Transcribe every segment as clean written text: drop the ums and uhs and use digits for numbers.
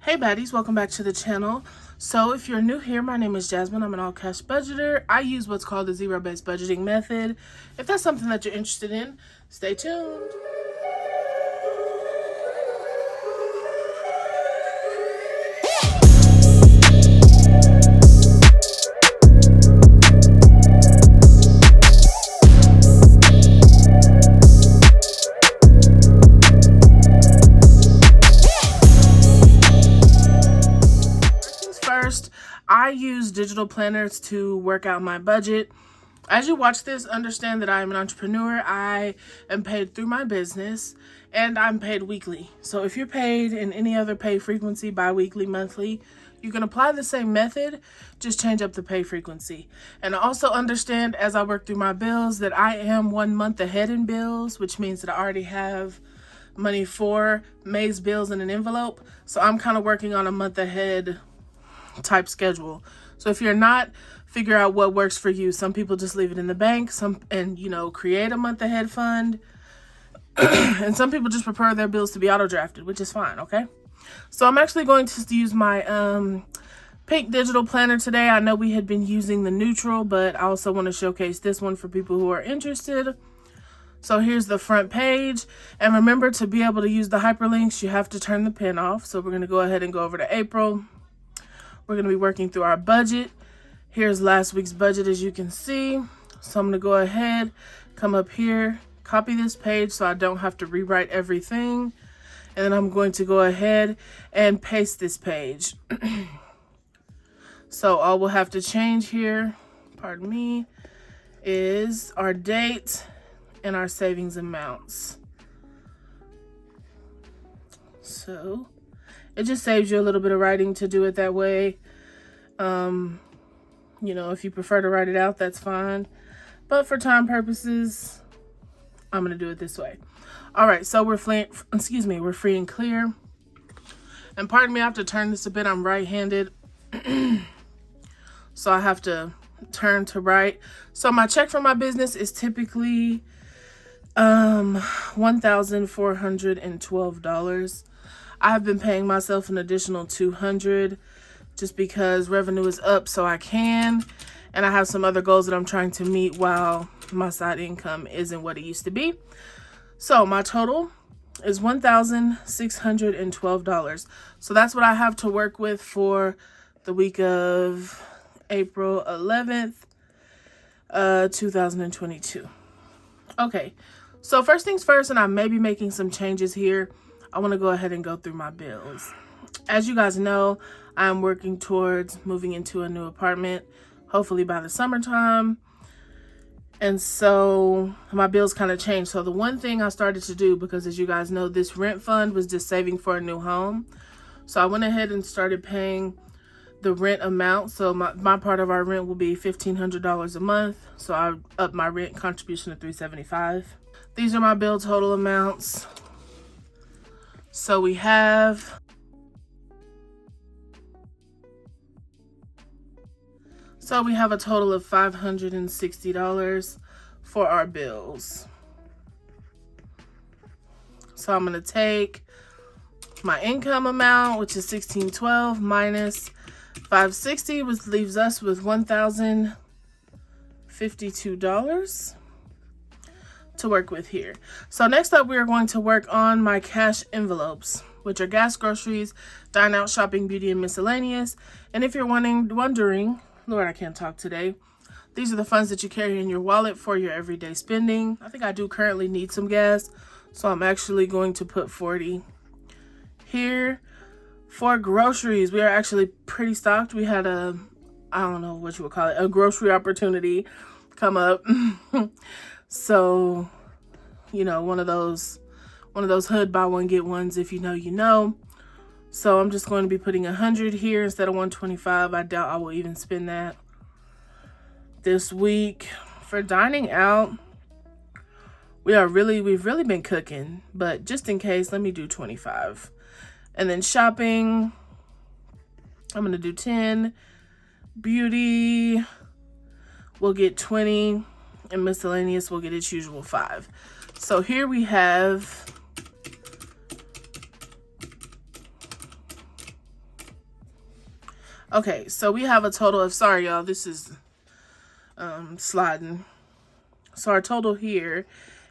Hey baddies, welcome back to the channel. So if you're new here, my name is Jasmine. I'm an all cash budgeter. I use what's called the zero-based budgeting method. If that's something that you're interested in, stay tuned. First, I use digital planners to work out my budget. As you watch this, understand that I am an entrepreneur. I am paid through my business and I'm paid weekly. So if you're paid in any other pay frequency, bi-weekly, monthly, you can apply the same method, just change up the pay frequency. And also understand as I work through my bills that I am 1 month ahead in bills, which means that I already have money for May's bills in an envelope. So I'm kind of working on a month ahead type schedule. So if you're not, figure out what works for you. Some people just leave it in the bank, create a month ahead fund. And some people just prefer their bills to be auto drafted, which is fine, okay? So I'm actually going to use my pink digital planner today. I know we had been using the neutral, but I also want to showcase this one for people who are interested. So here's the front page. And remember, to be able to use the hyperlinks, you have to turn the pen off. So we're going to go ahead and go over to April. We're going to be working through our budget. Here's last week's budget, as you can see. So I'm going to go ahead, come up here, copy this page so I don't have to rewrite everything. And then I'm going to go ahead and paste this page. So all we'll have to change here, pardon me, is our date and our savings amounts. So it just saves you a little bit of writing to do it that way. If you prefer to write it out, that's fine. But for time purposes, I'm going to do it this way. All right, so we're free and clear. And pardon me, I have to turn this a bit. I'm right-handed. So I have to turn to right. So my check for my business is typically $1,412. I have been paying myself an additional $200 just because revenue is up, so I can. And I have some other goals that I'm trying to meet while my side income isn't what it used to be. So my total is $1,612. So that's what I have to work with for the week of April 11th, 2022. Okay, so first things first, and I may be making some changes here. I want to go ahead and go through my bills. As you guys know, I'm working towards moving into a new apartment, hopefully by the summertime. And so my bills kind of changed. So the one thing I started to do, because as you guys know, this rent fund was just saving for a new home. So I went ahead and started paying the rent amount. So my part of our rent will be $1,500 a month. So I upped my rent contribution to $375. These are my bill total amounts. So we have a total of $560 for our bills. So I'm going to take my income amount, which is $1,612, minus $560, which leaves us with $1,052 to work with here. So next up, we are going to work on my cash envelopes, which are gas, groceries, dine out, shopping, beauty, and miscellaneous. And if you're wondering, Lord, I can't talk today. These are the funds that you carry in your wallet for your everyday spending. I think I do currently need some gas, so I'm actually going to put $40 here. For groceries, we are actually pretty stocked. We had I don't know what you would call it, a grocery opportunity come up. So, one of those hood buy one get ones. If you know, you know. So I'm just going to be putting 100 here instead of 125. I doubt I will even spend that this week. For dining out, we've really been cooking, but just in case, let me do 25. And then shopping, I'm going to do 10. Beauty, we'll get 20. And miscellaneous, we'll get its usual 5. So here we have Okay, so we have a total of, sorry y'all, this is sliding. So our total here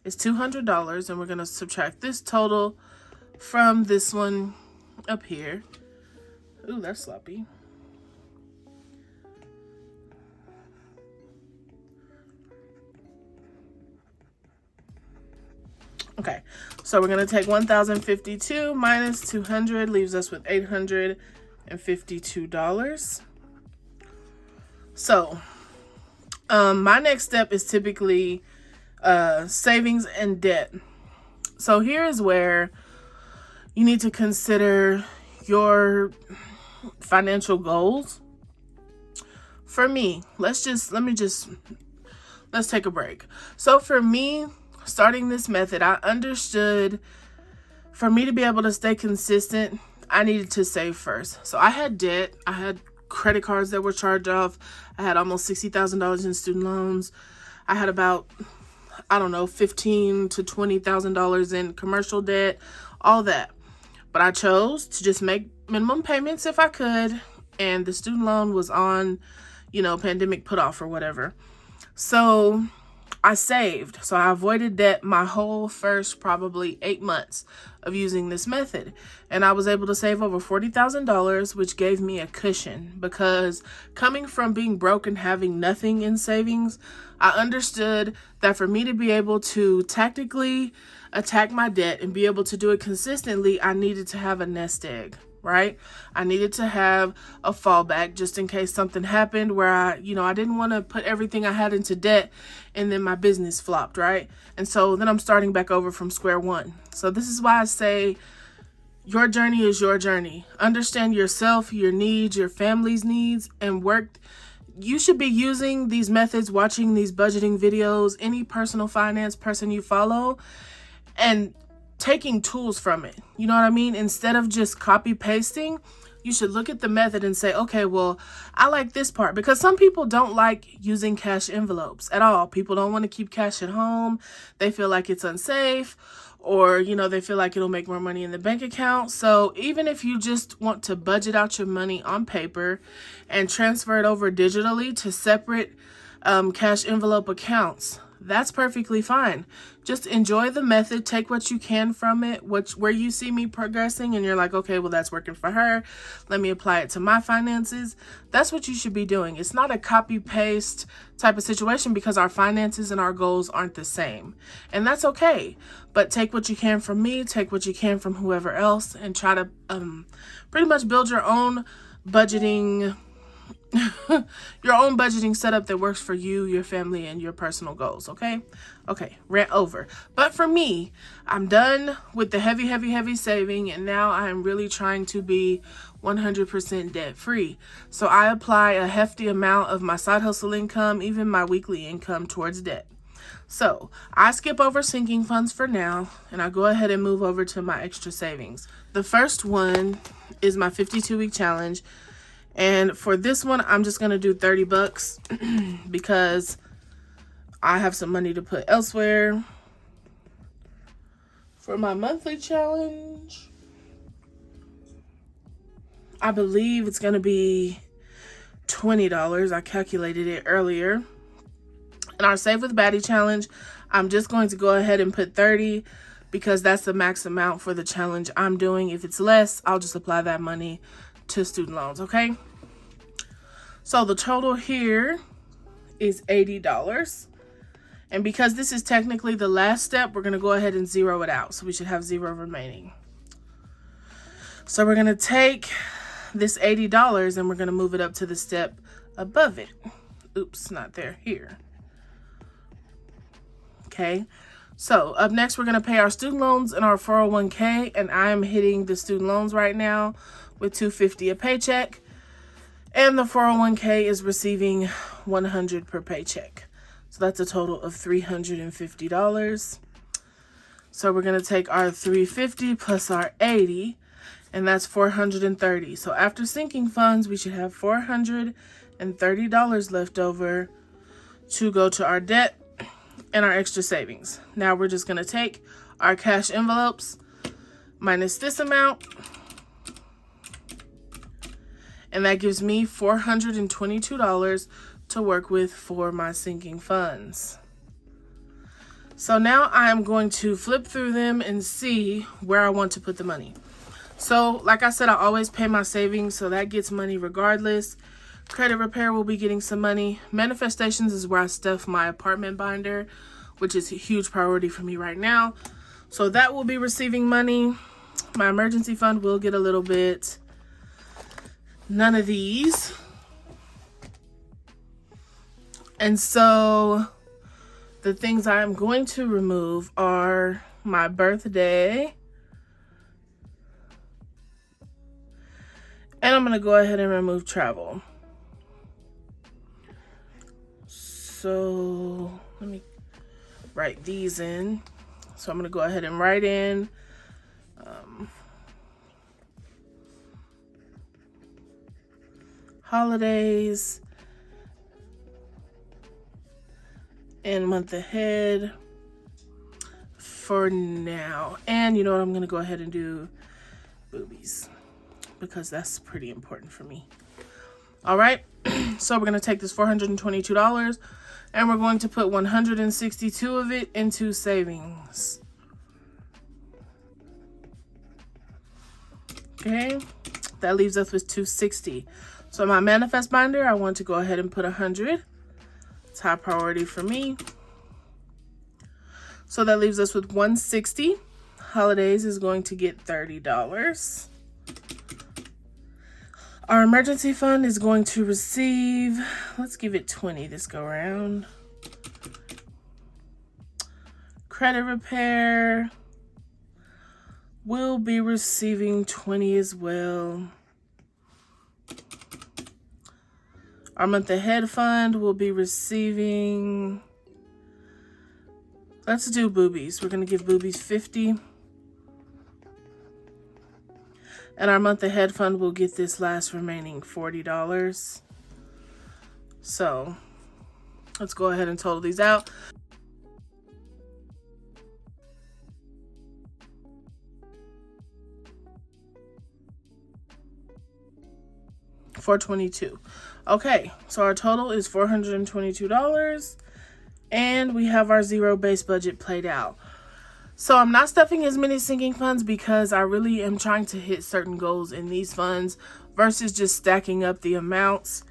is $200, and we're going to subtract this total from this one up here. Ooh, that's sloppy. Okay, so we're going to take 1,052 minus 200, leaves us with $852. So, my next step is typically savings and debt. So here is where you need to consider your financial goals. For me, let's take a break. So for me, starting this method, I understood for me to be able to stay consistent, I needed to save first. So I had debt. I had credit cards that were charged off. I had almost $60,000 in student loans. I had about, I don't know, $15,000 to $20,000 in commercial debt, all that. But I chose to just make minimum payments if I could. And the student loan was on, pandemic put off or whatever. So I saved. So I avoided debt my whole first probably 8 months of using this method. And I was able to save over $40,000, which gave me a cushion, because coming from being broke and having nothing in savings, I understood that for me to be able to tactically attack my debt and be able to do it consistently, I needed to have a nest egg. Right? I needed to have a fallback just in case something happened where I didn't want to put everything I had into debt and then my business flopped, right? And so then I'm starting back over from square one. So this is why I say your journey is your journey. Understand yourself, your needs, your family's needs, and work. You should be using these methods, watching these budgeting videos, any personal finance person you follow, and taking tools from it. You know what I mean? Instead of just copy pasting, you should look at the method and say, okay, well, I like this part, because some people don't like using cash envelopes at all. People don't want to keep cash at home. They feel like it's unsafe, or, they feel like it'll make more money in the bank account. So even if you just want to budget out your money on paper and transfer it over digitally to separate cash envelope accounts, that's perfectly fine. Just enjoy the method, take what you can from it, where you see me progressing and you're like, okay, well, that's working for her. Let me apply it to my finances. That's what you should be doing. It's not a copy paste type of situation, because our finances and our goals aren't the same. And that's okay. But take what you can from me, take what you can from whoever else, and try to pretty much build your own budgeting setup that works for you, your family, and your personal goals. Okay, rant over. But for me, I'm done with the heavy saving, and now I'm really trying to be 100% debt free. So I apply a hefty amount of my side hustle income, even my weekly income, towards debt. So I skip over sinking funds for now, and I go ahead and move over to my extra savings. The first one is my 52-week challenge. And for this one, I'm just going to do $30 because I have some money to put elsewhere. For my monthly challenge, I believe it's going to be $20. I calculated it earlier. And our Save with Baddie challenge, I'm just going to go ahead and put $30 because that's the max amount for the challenge I'm doing. If it's less, I'll just apply that money to student loans, okay? So the total here is $80. And because this is technically the last step, we're going to go ahead and zero it out. So we should have zero remaining. So we're going to take this $80 and we're going to move it up to the step above it. Oops, not there, here. Okay. So up next, we're going to pay our student loans and our 401k. And I'm hitting the student loans right now with $250 a paycheck. And the 401k is receiving $100 per paycheck. So that's a total of $350. So we're going to take our $350 plus our $80, and that's $430. So after sinking funds, we should have $430 left over to go to our debt and our extra savings. Now we're just going to take our cash envelopes minus this amount, and that gives me $422 to work with for my sinking funds. So now I'm going to flip through them and see where I want to put the money. So like I said, I always pay my savings, so that gets money regardless. Credit repair will be getting some money. Manifestations is where I stuff my apartment binder, which is a huge priority for me right now. So that will be receiving money. My emergency fund will get a little bit. None of these. And so the things I'm going to remove are my birthday. And I'm going to go ahead and remove travel. So let me write these in. So I'm going to go ahead and write in holidays and month ahead for now. And you know what? I'm going to go ahead and do boobies because that's pretty important for me. All right. So we're going to take this $422 and we're going to put 162 of it into savings. Okay. That leaves us with 260. So my manifest binder, I want to go ahead and put 100. Top priority for me. So that leaves us with 160. Holidays is going to get $30. Our emergency fund is going to receive, let's give it 20 this go around. Credit repair will be receiving 20 as well. Our month ahead fund will be receiving, let's do boobies. We're going to give boobies 50. And our month ahead fund will get this last remaining $40. So let's go ahead and total these out. $422. Okay, so our total is $422, and we have our zero base budget played out. So I'm not stuffing as many sinking funds because I really am trying to hit certain goals in these funds versus just stacking up the amounts.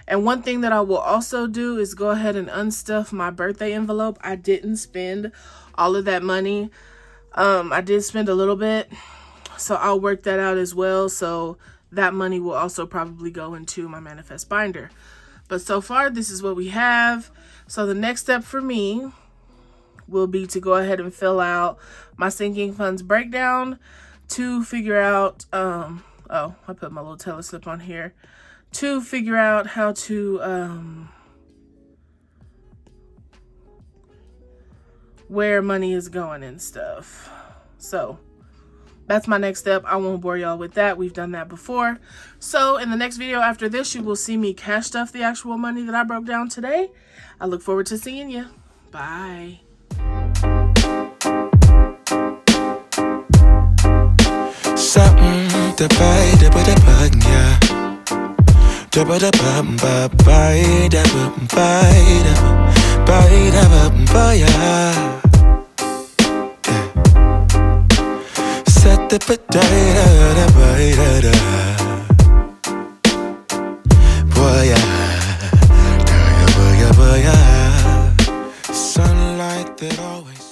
And one thing that I will also do is go ahead and unstuff my birthday envelope. I didn't spend all of that money. I did spend a little bit, so I'll work that out as well. So that money will also probably go into my manifest binder. But so far, this is what we have. So the next step for me will be to go ahead and fill out my sinking funds breakdown to figure out, oh, I put my little teleslip on here, to figure out how to, where money is going and stuff. So that's my next step. I won't bore y'all with that. We've done that before. So in the next video after this, you will see me cash stuff the actual money that I broke down today. I look forward to seeing you. Bye. Something to buy, da ba da ba, yeah. Da ba da ba ba ba, da ba ba, yeah. Set the ba da da ba da. Boy, yeah. Da ya, boy, yeah. Sunlight that always.